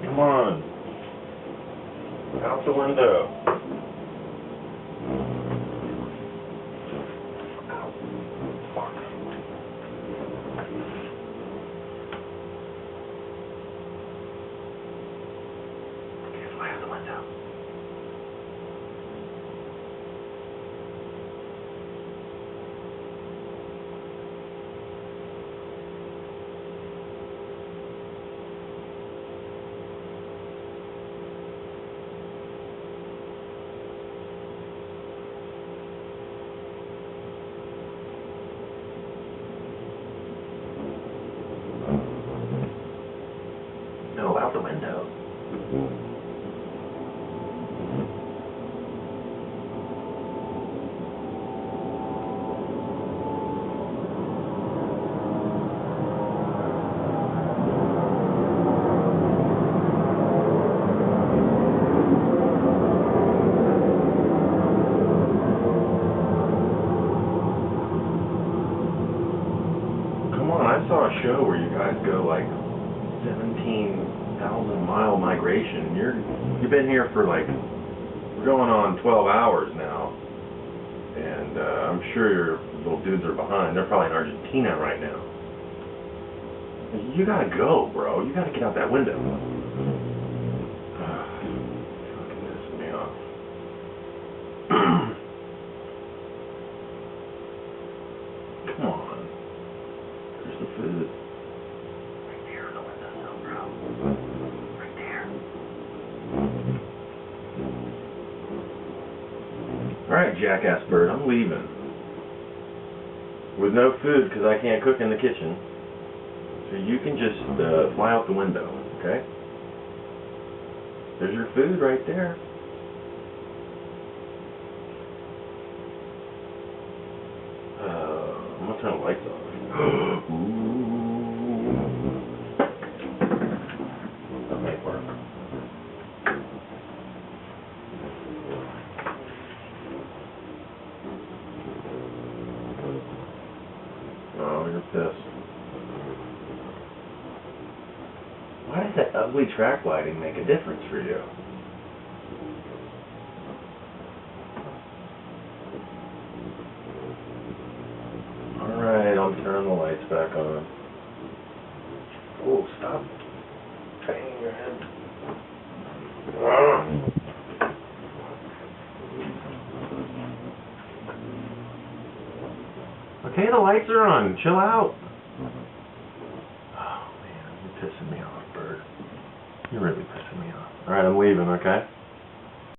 Come on. Out the window. Fuck. Okay, fly out the window. No, out the window. Come on, I saw a show where you guys go like 17,000-mile migration. You've been here for like, we're going on 12 hours now, and I'm sure your little dudes are behind. They're probably in Argentina right now. You gotta go, bro. You gotta get out that window. Fucking pissing me off. Come on. There's the food. Right there in the windowsill, bro. Right there. Alright, jackass bird, I'm leaving. With no food, because I can't cook in the kitchen. So you can just fly out the window, okay? There's your food right there. I'm gonna turn the lights off. Ooh. That might work. Oh, you're pissed. Why does that ugly track lighting make a difference for you? Alright, I'll turn the lights back on. Oh, stop banging your head. Okay, the lights are on. Chill out. Oh, man, you're pissing me off, bird. You're really pissing me off. Alright, I'm leaving, okay?